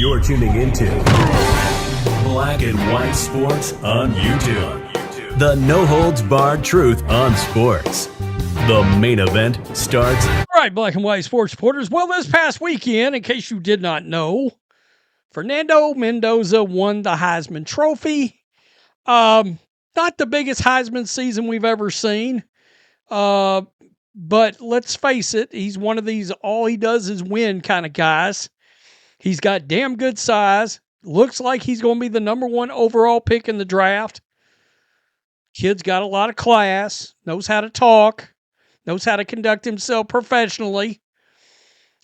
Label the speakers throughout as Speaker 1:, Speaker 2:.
Speaker 1: You're tuning into Black and White Sports on YouTube. The no-holds-barred truth on sports. The main event starts.
Speaker 2: All right, Black and White Sports supporters. Well, this past weekend, in case you did not know, Fernando Mendoza won the Heisman Trophy. Not the biggest Heisman season we've ever seen. But let's face it, he's one of these all he does is win kind of guys. He's got damn good size. Looks like he's going to be the number one overall pick in the draft. Kid's got a lot of class, knows how to talk, knows how to conduct himself professionally.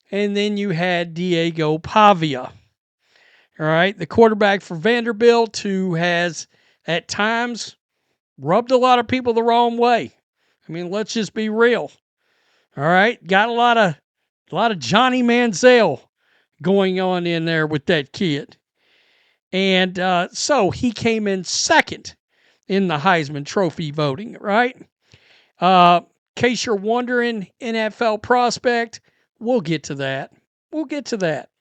Speaker 2: And then you had Diego Pavia. All right, the quarterback for Vanderbilt, who has at times rubbed a lot of people the wrong way. I mean, let's just be real. All right, got a lot of Johnny Manziel going on in there with that kid. And so he came in second in the Heisman Trophy voting, right? In case you're wondering, NFL prospect, we'll get to that.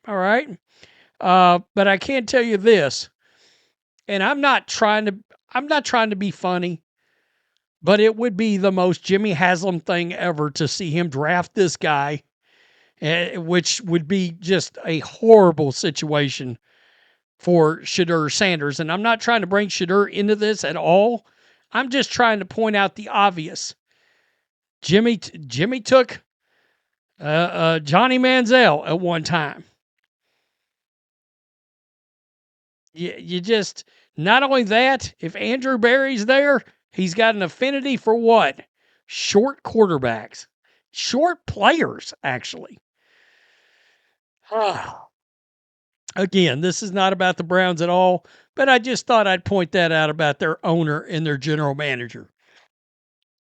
Speaker 2: All right? But I can tell you this, and I'm not trying to be funny, but it would be the most Jimmy Haslam thing ever to see him draft this guy, which would be just a horrible situation for Shedeur Sanders. And I'm not trying to bring Shedeur into this at all. I'm just trying to point out the obvious. Jimmy took Johnny Manziel at one time. You just, not only that, if Andrew Berry's there, he's got an affinity for what? Short quarterbacks. Short players, actually. Again, this is not about the Browns at all, but I just thought I'd point that out about their owner and their general manager.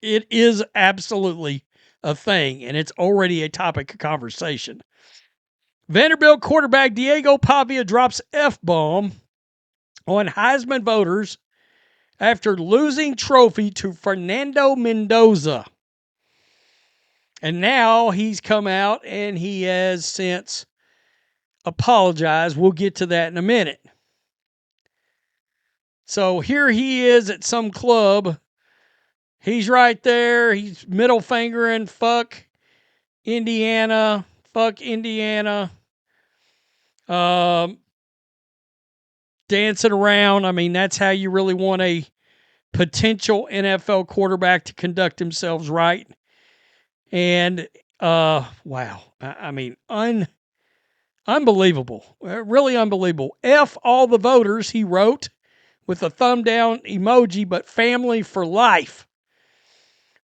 Speaker 2: It is absolutely a thing, and it's already a topic of conversation. Vanderbilt quarterback Diego Pavia drops F-bomb on Heisman voters after losing trophy to Fernando Mendoza. And now he's come out and he has since apologized. We'll get to that in a minute. So here he is at some club. He's right there. He's middle fingering, fuck Indiana. Dancing around. I mean, that's how you really want a potential NFL quarterback to conduct themselves right. And, wow. I mean, unbelievable. Really unbelievable. F all the voters, he wrote, with a thumb down emoji, but family for life.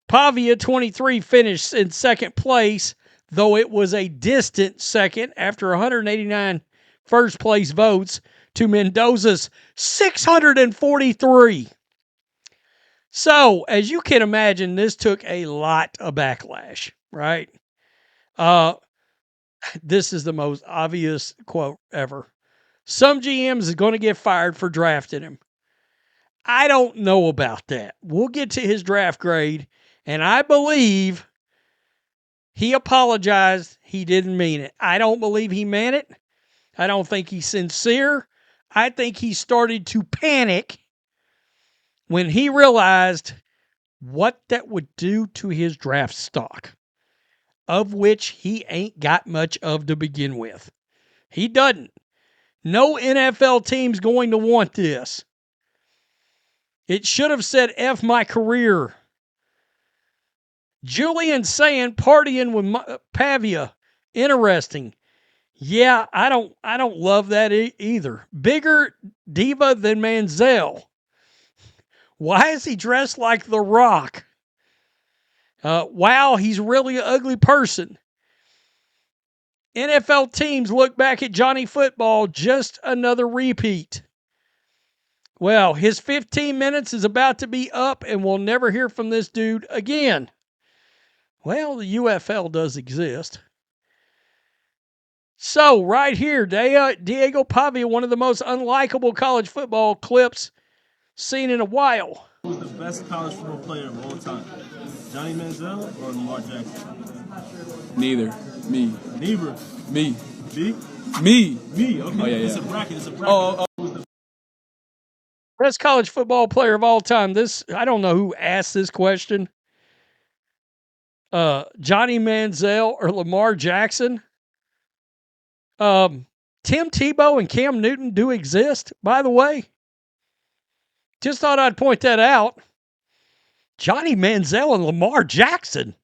Speaker 2: Pavia, 23, finished in second place, though it was a distant second after 189 first place votes to Mendoza's 643. So, as you can imagine, this took a lot of backlash, right? This is the most obvious quote ever. Some GMs is going to get fired for drafting him. I don't know about that. We'll get to his draft grade, and I believe he apologized. He didn't mean it. I don't believe he meant it. I don't think he's sincere. I think he started to panic when he realized what that would do to his draft stock, of which he ain't got much of to begin with. He doesn't. No NFL team's going to want this. It should have said F my career. Julian saying partying with Pavia. Interesting. Yeah, I don't love that either. Bigger diva than Manziel. Why is he dressed like The Rock? Wow, he's really an ugly person. NFL teams look back at Johnny Football, just another repeat. Well, his 15 minutes is about to be up, and we'll never hear from this dude again. Well, the UFL does exist. So, right here, Diego Pavia, one of the most unlikable college football clips seen in a while.
Speaker 3: Who's the best college football player of all time? Johnny Manziel or Lamar Jackson?
Speaker 4: Neither. Me.
Speaker 3: Neither.
Speaker 4: Me.
Speaker 3: Me?
Speaker 4: Me.
Speaker 3: Me, okay.
Speaker 4: Oh, yeah,
Speaker 3: It's
Speaker 4: yeah.
Speaker 3: a bracket. It's a bracket.
Speaker 4: Oh,
Speaker 2: Best college football player of all time. I don't know who asked this question. Johnny Manziel or Lamar Jackson. Tim Tebow and Cam Newton do exist, by the way. Just thought I'd point that out. Johnny Manziel and Lamar Jackson.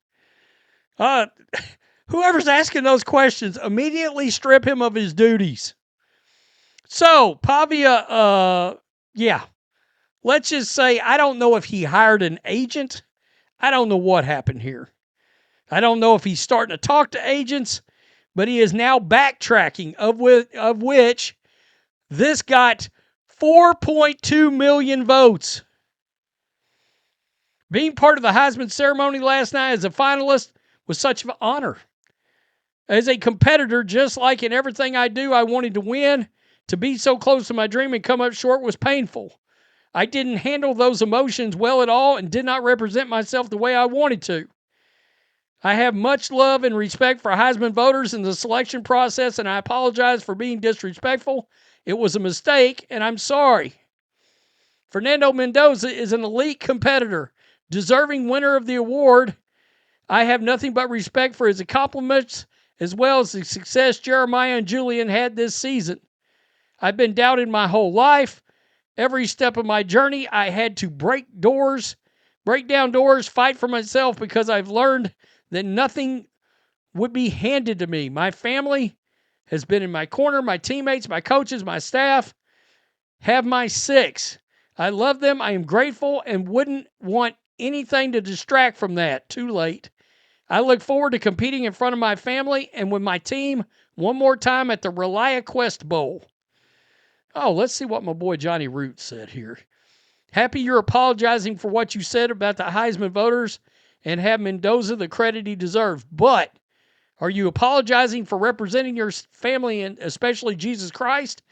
Speaker 2: Whoever's asking those questions, immediately strip him of his duties. So, Pavia, yeah. Let's just say I don't know if he hired an agent. I don't know what happened here. I don't know if he's starting to talk to agents, but he is now backtracking, of which this got 4.2 million votes. Being part of the Heisman ceremony last night as a finalist was such an honor. As a competitor, just like in everything I do, I wanted to win. To be so close to my dream and come up short was painful. I didn't handle those emotions well at all and did not represent myself the way I wanted to. I have much love and respect for Heisman voters in the selection process, and I apologize for being disrespectful. It was a mistake, and I'm sorry. Fernando Mendoza is an elite competitor, deserving winner of the award. I have nothing but respect for his accomplishments as well as the success Jeremiah and Julian had this season. I've been doubted my whole life. Every step of my journey, I had to break down doors, fight for myself because I've learned that nothing would be handed to me. My family has been in my corner. My teammates, my coaches, my staff have my six. I love them. I am grateful and wouldn't want anything to distract from that. Too late. I look forward to competing in front of my family and with my team one more time at the Relia Quest Bowl. Oh, let's see what my boy Johnny Root said here. Happy you're apologizing for what you said about the Heisman voters and have Mendoza the credit he deserves. But are you apologizing for representing your family and especially Jesus Christ,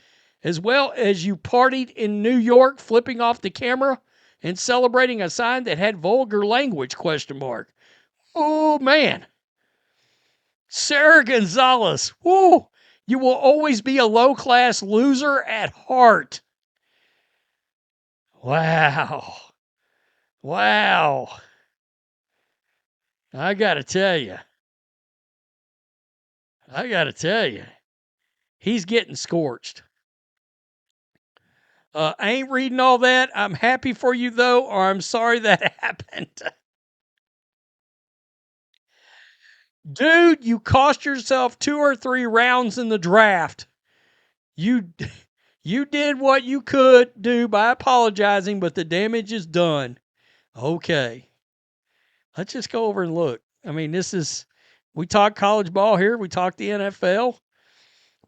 Speaker 2: as well as you partied in New York, flipping off the camera and celebrating a sign that had vulgar language, ? Oh, man. Sarah Gonzalez. Woo. You will always be a low-class loser at heart. Wow. Wow. I got to tell you. He's getting scorched. I ain't reading all that. I'm happy for you, though, or I'm sorry that happened. Dude, you cost yourself 2 or 3 rounds in the draft. You did what you could do by apologizing, but the damage is done. Okay. Let's just go over and look. I mean, we talk college ball here. We talk the NFL,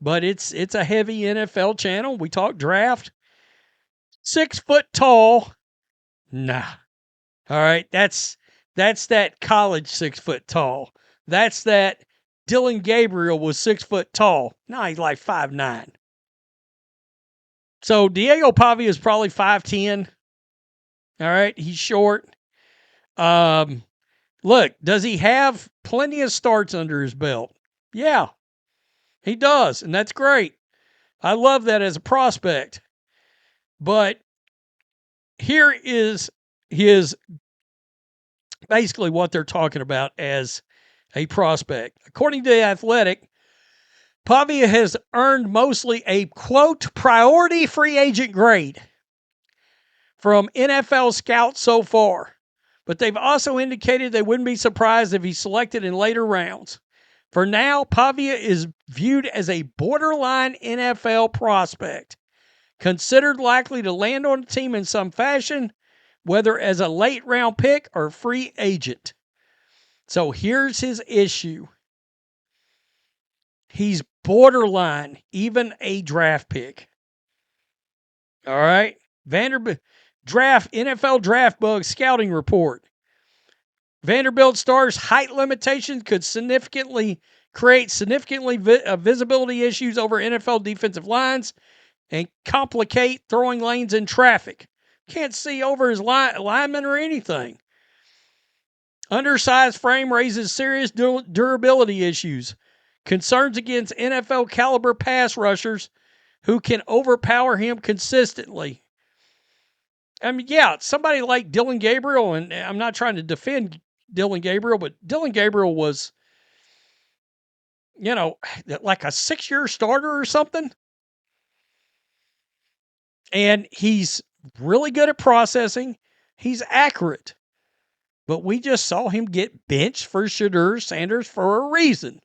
Speaker 2: but it's a heavy NFL channel. We talk draft. 6 foot tall. Nah. All right. That's that college 6 foot tall. That's that Dylan Gabriel was 6 foot tall. Now he's like 5'9". So Diego Pavia is probably 5'10". All right. He's short. Look, does he have plenty of starts under his belt? Yeah, he does. And that's great. I love that as a prospect. But here is basically what they're talking about as a prospect. According to The Athletic, Pavia has earned mostly a, quote, priority free agent grade from NFL scouts so far. But they've also indicated they wouldn't be surprised if he's selected in later rounds. For now, Pavia is viewed as a borderline NFL prospect, considered likely to land on a team in some fashion, whether as a late round pick or free agent. So here's his issue. He's borderline, even a draft pick. All right. Vanderbilt NFL Draft Bug Scouting Report. Vanderbilt stars' height limitations could create significantly visibility issues over NFL defensive lines and complicate throwing lanes in traffic. Can't see over his lineman or anything. Undersized frame raises serious durability issues. Concerns against NFL caliber pass rushers who can overpower him consistently. I mean, yeah, somebody like Dylan Gabriel, and I'm not trying to defend Dylan Gabriel, but Dylan Gabriel was, like a 6-year starter or something. And he's really good at processing. He's accurate. But we just saw him get benched for Shedeur Sanders for a reason.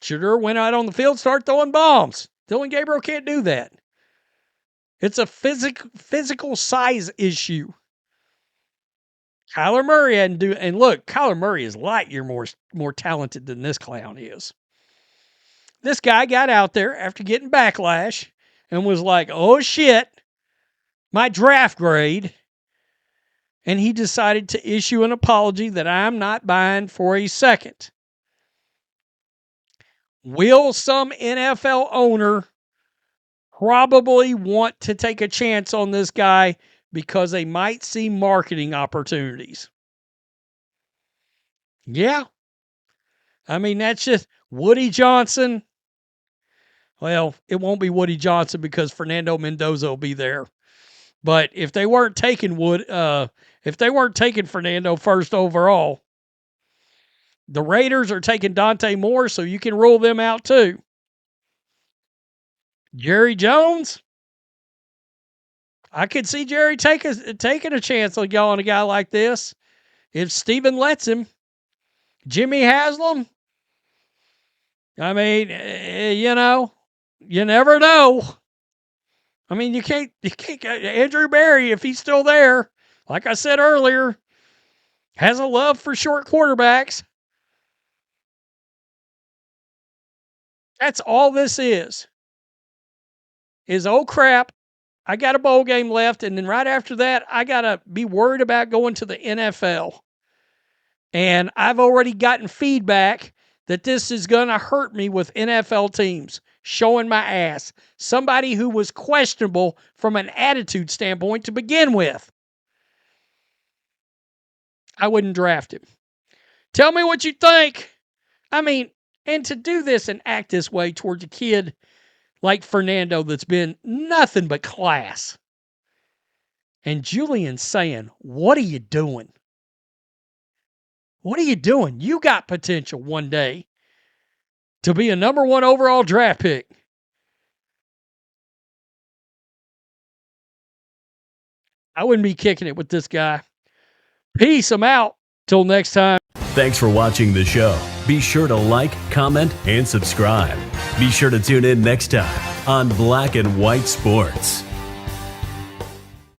Speaker 2: Shedeur went out on the field, started throwing bombs. Dylan Gabriel can't do that. It's a physical size issue. Kyler Murray hadn't do, and look, Kyler Murray is light year more talented than this clown is. This guy got out there after getting backlash and was like, "Oh shit, my draft grade." And he decided to issue an apology that I'm not buying for a second. Will some NFL owner probably want to take a chance on this guy because they might see marketing opportunities? Yeah. I mean, that's just Woody Johnson. Well, it won't be Woody Johnson because Fernando Mendoza will be there. But if they weren't taking Fernando first overall, the Raiders are taking Dante Moore, so you can rule them out too. Jerry Jones, I could see Jerry taking a chance on a guy like this if Steven lets him. Jimmy Haslam, I mean, you never know. I mean, you can't Andrew Berry, if he's still there, like I said earlier, has a love for short quarterbacks. That's all this is, oh crap, I got a bowl game left, and then right after that, I got to be worried about going to the NFL. And I've already gotten feedback that this is going to hurt me with NFL teams, showing my ass. Somebody who was questionable from an attitude standpoint to begin with. I wouldn't draft him. Tell me what you think. I mean, and to do this and act this way towards a kid like Fernando that's been nothing but class. And Julian's saying, "What are you doing? What are you doing? You got potential one day to be a number 1 overall draft pick." I wouldn't be kicking it with this guy. Peace. I'm out. Till next time.
Speaker 1: Thanks for watching the show. Be sure to like, comment, and subscribe. Be sure to tune in next time on Black and White Sports.